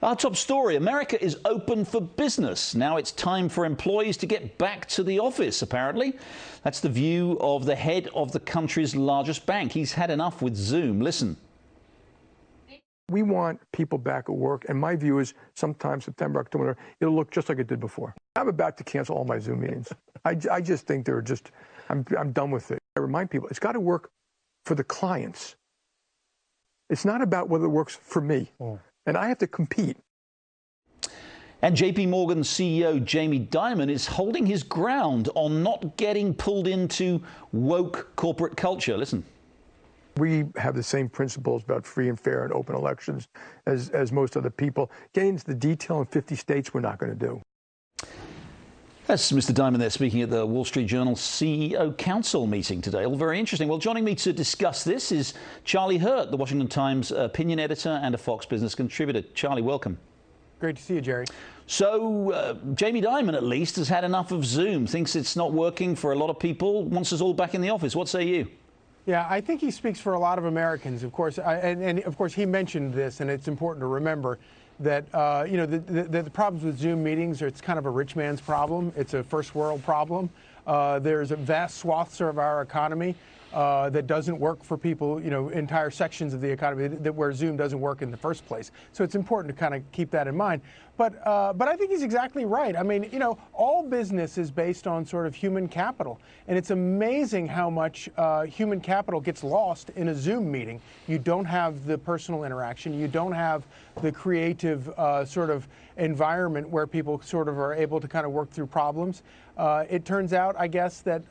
Our top story, America is open for business. Now it's time for employees to get back to the office, apparently. That's the view of the head of the country's largest bank. He's had enough with Zoom. Listen. We want people back at work, and my view is sometime September, October, it'll look just like it did before. I'm about to cancel all my Zoom meetings. I just think I'm done with it. I remind people, it's got to work for the clients. It's not about whether it works for me. And I have to compete. And JP Morgan CEO Jamie Dimon is holding his ground on not getting pulled into woke corporate culture. Listen. We have the same principles about free and fair and open elections as most other people. Getting into the detail in 50 states, we're not going to do. That's Mr. Dimon there speaking at the Wall Street Journal CEO Council meeting today. All very interesting. Well, joining me to discuss this is Charlie Hurt, the Washington Times opinion editor and a Fox Business contributor. Charlie, welcome. Great to see you, Jerry. So Jamie Dimon, at least, has had enough of Zoom, thinks it's not working for a lot of people, wants us all back in the office. What say you? Yeah, I think he speaks for a lot of Americans, of course, and of course he mentioned this, and it's important to remember that the problems with Zoom meetings it's kind of a rich man's problem. It's a first world problem. There's a vast swaths of our economy that doesn't work for people, entire sections of the economy where Zoom doesn't work in the first place. So it's important to kind of keep that in mind. But I think he's exactly right. I mean, all business is based on sort of human capital. And it's amazing how much human capital gets lost in a Zoom meeting. You don't have the personal interaction. You don't have the creative sort of environment where people sort of are able to kind of work through problems. It turns out, I guess, that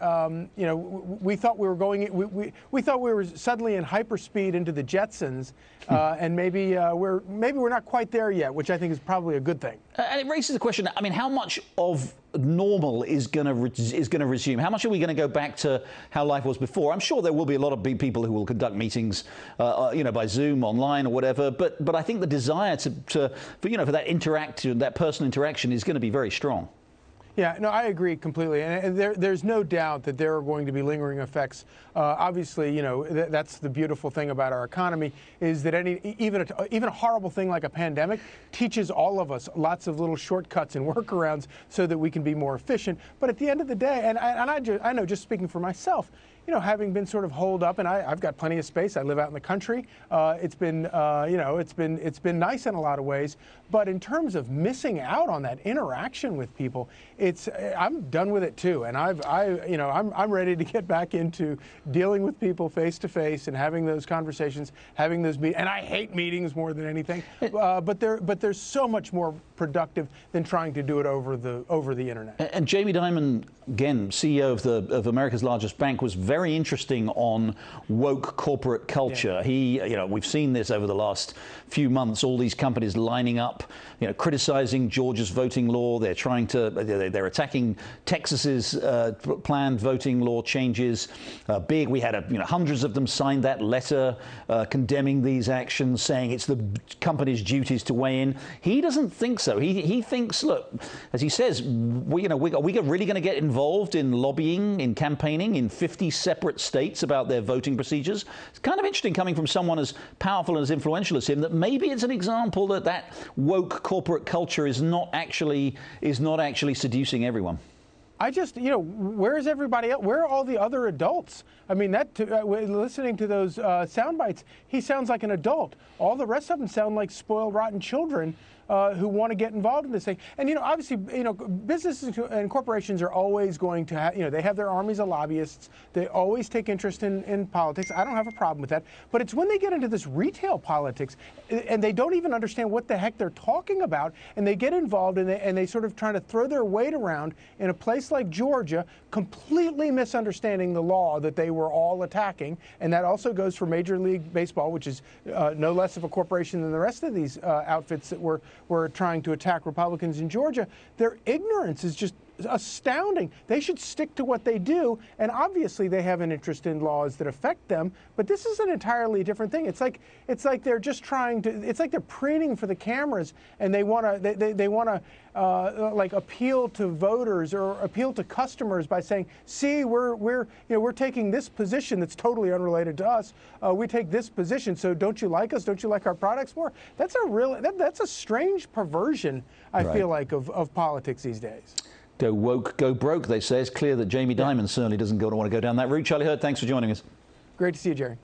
we thought we were we thought we were suddenly in hyperspeed into the Jetsons, and maybe we're not quite there yet, which I think is probably a good thing. And it raises the question. I mean, how much of normal is going to resume? How much are we going to go back to how life was before? I'm sure there will be a lot of big people who will conduct meetings, by Zoom, online, or whatever. But I think the desire for that personal interaction is going to be very strong. Yeah, no, I agree completely. And there's no doubt that there are going to be lingering effects. Obviously, that's the beautiful thing about our economy is that even a horrible thing like a pandemic teaches all of us lots of little shortcuts and workarounds so that we can be more efficient. But at the end of the day, and I know just speaking for myself, having been sort of holed up, and I've got plenty of space. I live out in the country. It's been nice in a lot of ways. But in terms of missing out on that interaction with people, I'm done with it too. And I'm ready to get back into dealing with people face to face and having those conversations, having those meetings. And I hate meetings more than anything. But there's so much more productive than trying to do it over the internet. And Jamie Dimon, again, CEO of America's largest bank, was very interesting on woke corporate culture. Yeah. We've seen this over the last few months, all these companies lining up, criticizing Georgia's voting law. They're they're attacking Texas's planned voting law changes. We had hundreds of them signed that letter condemning these actions, saying it's the company's duties to weigh in. He doesn't think so. He thinks, look, as he says, are we really going to get involved in lobbying, in campaigning in 50 separate states about their voting procedures? It's kind of interesting coming from someone as powerful and as influential as him that maybe it's an example that woke corporate culture is not actually seducing everyone. I just, where's everybody else? Where are all the other adults? I mean, listening to those sound bites, he sounds like an adult. All the rest of them sound like spoiled, rotten children who want to get involved in this thing. And, obviously, businesses and corporations are always going to have, they have their armies of lobbyists. They always take interest in politics. I don't have a problem with that. But it's when they get into this retail politics and they don't even understand what the heck they're talking about, and they get involved and they sort of trying to throw their weight around in a place like Georgia, completely misunderstanding the law that they were all attacking. And that also goes for Major League Baseball, which is no less of a corporation than the rest of these outfits that were trying to attack Republicans in Georgia. Their ignorance is just astounding. They should stick to what they do, and obviously they have an interest in laws that affect them, but this is an entirely different thing. It's like they're just trying to, it's like they're preening for the cameras, and they want to like appeal to voters or appeal to customers by saying, see, we're taking this position that's totally unrelated to us. We take this position, so don't you like us? Don't you like our products more? That's a strange perversion, I feel like, of politics these days. Go woke, go broke, they say. It's clear that Jamie Dimon certainly doesn't want to go down that route. Charlie Hurd, thanks for joining us. Great to see you, Jerry.